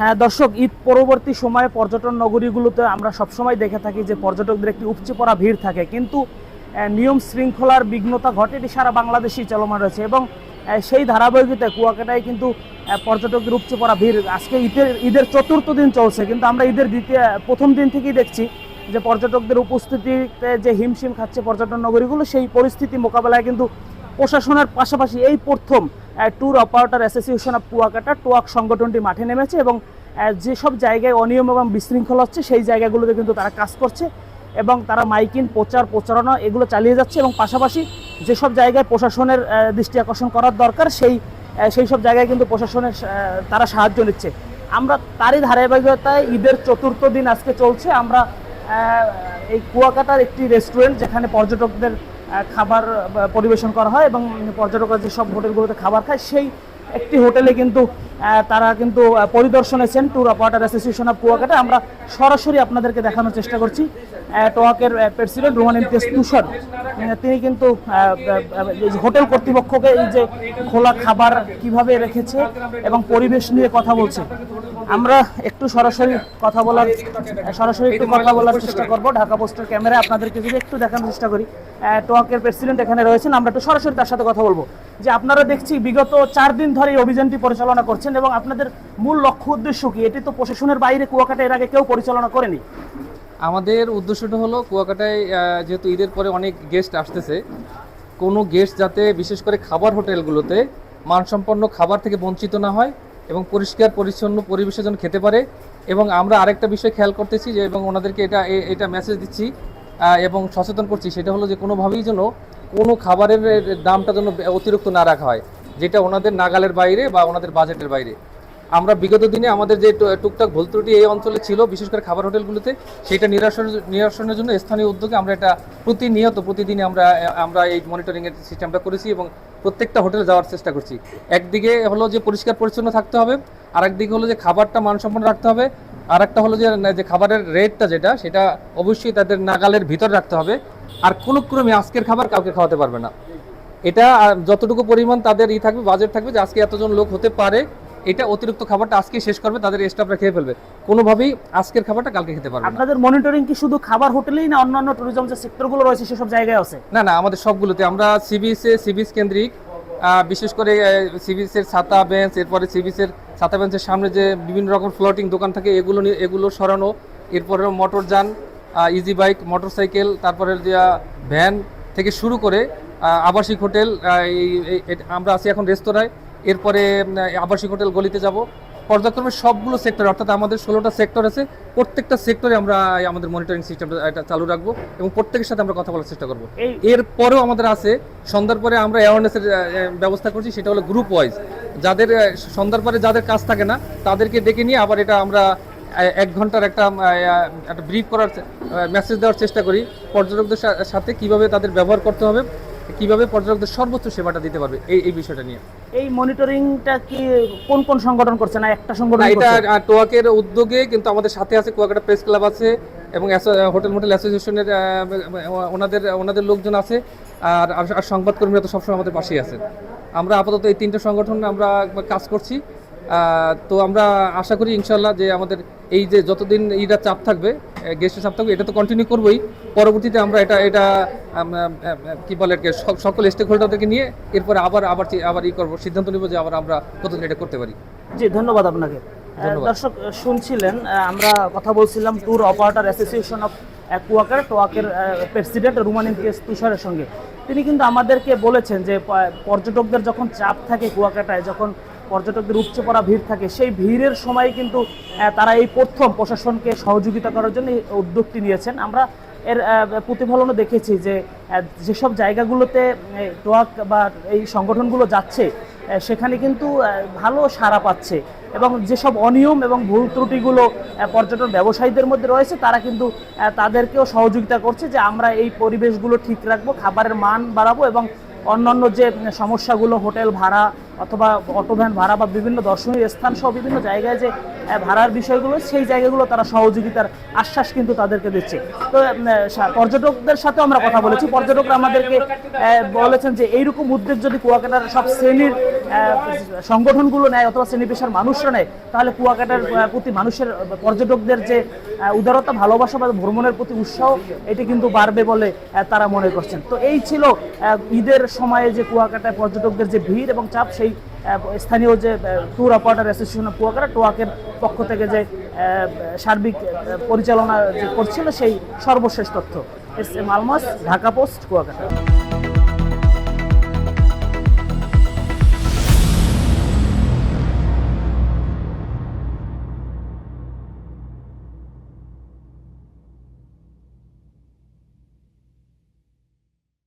হ্যাঁ দর্শক, ঈদ পরবর্তী সময়ে পর্যটন নগরীগুলোতে আমরা সবসময় দেখে থাকি যে পর্যটকদের একটি উপচে পড়া ভিড় থাকে, কিন্তু নিয়ম শৃঙ্খলার বিঘ্নতা ঘটে, এটি সারা বাংলাদেশেই চলমান রয়েছে। এবং সেই ধারাবাহিকতায় কুয়াকাটায় কিন্তু পর্যটকদের উপচে পড়া ভিড় আজকে ঈদের চতুর্থ দিন চলছে, কিন্তু আমরা ঈদের প্রথম দিন থেকেই দেখছি যে পর্যটকদের উপস্থিতিতে যে হিমশিম খাচ্ছে পর্যটন নগরীগুলো, সেই পরিস্থিতি মোকাবেলায় কিন্তু প্রশাসনের পাশাপাশি এই প্রথম tour operator association of Kuakata TOAK সংগঠনটি মাঠে নেমেছে এবং যেসব জায়গায় অনিয়ম এবং বিশৃঙ্খলা হচ্ছে সেই জায়গাগুলোতে কিন্তু তারা কাজ করছে এবং তারা মাইকিং প্রচারণা এগুলো চালিয়ে যাচ্ছে। এবং পাশাপাশি যেসব জায়গায় প্রশাসনের দৃষ্টি আকর্ষণ করার দরকার সেই সব জায়গায় কিন্তু প্রশাসনের তারা সাহায্য নিচ্ছে। আমরা তারই ধারাবাহিকতায় ঈদের চতুর্থ দিন আজকে চলছে। আমরা এই কুয়াকাটার একটি রেস্টুরেন্ট, যেখানে পর্যটকদের খাবার পরিবেশন করা হয় এবং পর্যটকরা যেসব হোটেলগুলোতে খাবার খায়, সেই একটি হোটেলে কিন্তু তারা কিন্তু পরিদর্শনেছেন tour operator association of Kuakata. আমরা সরাসরি আপনাদেরকে দেখানোর চেষ্টা করছি। টোয়াকের প্রেসিডেন্ট রুমান ইমতিয়াজ তুষার, তিনি কিন্তু হোটেল কর্তৃপক্ষকে এই যে খোলা খাবার কিভাবে রেখেছে এবং পরিবেশ নিয়ে কথা বলছে। আমরা একটু সরাসরি কথা বলার চেষ্টা করব। ঢাকা পোস্টের ক্যামেরায় আপনাদেরকে যদি একটু দেখানোর চেষ্টা করি, টোয়াকের প্রেসিডেন্ট এখানে রয়েছেন, আমরা একটু সরাসরি তার সাথে কথা বলবো। যে আপনারা দেখছি বিগত 4 দিন ধরে এই অভিযানটি পরিচালনা করছেন এবং আপনাদের মূল লক্ষ্য উদ্দেশ্য কি? এটি তো প্রশাসনের বাইরে কুয়াকাটা এর আগে কেউ পরিচালনা করেনি। আমাদের উদ্দেশ্যটা হলো কুয়াকাটায় যেহেতু ঈদের পরে অনেক গেস্ট আসতেছে, কোনো গেস্ট যাতে বিশেষ করে খাবার হোটেলগুলোতে মানসম্পন্ন খাবার থেকে বঞ্চিত না হয় এবং পরিষ্কার পরিচ্ছন্ন পরিবেশের জন্য খেতে পারে। এবং আমরা আরেকটা বিষয় খেয়াল করতেছি যে, এবং ওনাদেরকে এটা মেসেজ দিচ্ছি এবং সচেতন করছি, সেটা হলো যে কোনোভাবেই যেন কোনো খাবারের দামটা যেন অতিরিক্ত না রাখা হয়, যেটা ওনাদের নাগালের বাইরে বা ওনাদের বাজেটের বাইরে। আমরা বিগত দিনে আমাদের যে টুকটাক ভুল ত্রুটি এই অঞ্চলে ছিল, বিশেষ করে খাবার হোটেলগুলোতে, সেটা নিরসনের জন্য স্থানীয় উদ্যোগে আমরা এটা প্রতিদিনই আমরা এই মনিটরিংয়ের সিস্টেমটা করেছি এবং প্রত্যেকটা হোটেলে যাওয়ার চেষ্টা করছি। একদিকে হলো যে পরিষ্কার পরিচ্ছন্ন থাকতে হবে, আর একদিকে হলো যে খাবারটা মানসম্পন্ন রাখতে হবে, আর একটা হলো যে খাবারের রেটটা সেটা অবশ্যই তাদের নাগালের ভিতর রাখতে হবে। আর কোনো ক্রমে আজকের খাবার কাউকে খাওয়াতে পারবে না। এটা যতটুকু পরিমাণ তাদের থাকবে, বাজেট থাকবে যে আজকে এতজন লোক হতে পারে, এটা অতিরিক্ত খাবারটা আজকে শেষ করবে, তাদের স্টাফরা খেয়ে ফেলবে, কোনোভাবেই আজকের খাবারটা কালকে খেতে পারবে না। আপনাদের মনিটরিং কি শুধু খাবার হোটেলেই না অন্যান্য ট্যুরিজম যে সেক্টরগুলো রয়েছে সেসব জায়গায় আছে? না, আমাদের সবগুলোতে। আমরা সিবিএস কেন্দ্রিক, বিশেষ করে সিবিএসের ছাতা বেঞ্চ, এরপরে সিবিএসের ছাতা বেঞ্চের সামনে যে বিভিন্ন রকম ফ্লোটিং দোকান থাকে এগুলো সরানো, এরপরে মোটরযান, ইজি বাইক, মোটরসাইকেল, তারপরে যে ভ্যান থেকে শুরু করে আবাসিক হোটেল, আমরা আছি এখন রেস্তোরাঁয়, এরপরে আবাসিক হোটেল গলিতে যাব, পর্যায়ক্রমে সবগুলো সেক্টর, অর্থাৎ আমাদের 16টা সেক্টর আছে, প্রত্যেকটা সেক্টরে আমরা আমাদের মনিটরিং সিস্টেমটা এটা চালু রাখবো এবং প্রত্যেকের সাথে আমরা কথা বলার চেষ্টা করবো। এরপরেও আমাদের আছে সন্ধ্যার পরে আমরা অ্যাওয়ারনেসের ব্যবস্থা করছি, সেটা হলো গ্রুপ ওয়াইজ, যাদের সন্ধ্যার পরে যাদের কাজ থাকে না তাদেরকে ডেকে নিয়ে আবার এটা আমরা 1 ঘন্টার একটা ব্রিফ করার মেসেজ দেওয়ার চেষ্টা করি, পর্যটকদের সাথে কিভাবে তাদের ব্যবহার করতে হবে, কিভাবে পর্যটকদের সর্বোচ্চ সেবাটা দিতে পারবে, এই বিষয়টা নিয়ে। এই মনিটরিংটা কি কোন সংগঠন করছে, না একটা সংগঠন? এটা টোয়াকের উদ্যোগে, কিন্তু আমাদের সাথে আছে কুয়াকাটা প্রেস ক্লাব আছে এবং হোটেল অ্যাসোসিয়েশনের ওনাদের লোকজন আছে, আর সংবাদকর্মীরা তো সবসময় আমাদের পাশেই আছে। আমরা আপাতত এই 3টে সংগঠন আমরা কাজ করছি। তো আমরা আশা করি ইনশাল্লাহ যে আমাদের এই যে যতদিন ঈদের চাপ থাকবে, গেস্টের চাপ থাকবে, এটা তো কন্টিনিউ করবোই। পরবর্তীতে আমরা এটা কি বলে সকল স্টেক হোল্ডারদেরকে নিয়ে এরপরে আবার করবো, সিদ্ধান্ত নিব যে আবার আমরা কতদিন এটা করতে পারি। জি, ধন্যবাদ আপনাকে। দর্শক শুনছিলেন, আমরা কথা বলছিলাম tour operator association of Kuakata টোয়াকের প্রেসিডেন্ট রুমান ইমতিয়াজ তুষারের সঙ্গে। তিনি কিন্তু আমাদেরকে বলেছেন যে পর্যটকদের যখন চাপ থাকে কুয়াকাটায়, যখন পর্যটকদের উপচে পড়া ভিড় থাকে, সেই ভিড়ের সময় কিন্তু তারা এই প্রথম প্রশাসনকে সহযোগিতা করার জন্য উদ্যোগটি নিয়েছেন। আমরা এর প্রতিফলনও দেখেছি যে যেসব জায়গাগুলোতে টোয়াক বা এই সংগঠনগুলো যাচ্ছে সেখানে কিন্তু ভালো সাড়া পাচ্ছে এবং যেসব অনিয়ম এবং ভুল ত্রুটিগুলো পর্যটন ব্যবসায়ীদের মধ্যে রয়েছে তারা কিন্তু তাদেরকেও সহযোগিতা করছে যে আমরা এই পরিবেশগুলো ঠিক রাখবো, খাবারের মান বাড়াবো এবং অন্যান্য যে সমস্যাগুলো হোটেল ভাড়া অথবা অটো ভ্যান ভাড়া বা বিভিন্ন দর্শনীয় স্থান সহ বিভিন্ন জায়গায় যে ভাড়ার বিষয়গুলো, সেই জায়গাগুলো তারা সহযোগিতার আশ্বাস কিন্তু তাদেরকে দিচ্ছে। তো পর্যটকদের সাথেও আমরা কথা বলেছি, পর্যটকরা আমাদেরকে বলেছেন যে এইরকম উদ্যোগ যদি কুয়াকাটার সব শ্রেণীর সংগঠনগুলো নেয় অথবা শ্রেণী পেশার মানুষরা নেয়, তাহলে কুয়াকাটার প্রতি মানুষের, পর্যটকদের যে উদারতা, ভালোবাসা বা ভ্রমণের প্রতি উৎসাহ, এটি কিন্তু বাড়বে বলে তারা মনে করছেন। তো এই ছিল ঈদের সময়ে যে কুয়াকাটায় পর্যটকদের যে ভিড় এবং চাপ, সেই স্থানীয় যে tour operator association of Kuakata, টোয়াকের পক্ষ থেকে যে সার্বিক পরিচালনা যে করছিল, সেই সর্বশেষ তথ্য। S M Almas, Dhaka Post, Kuakata.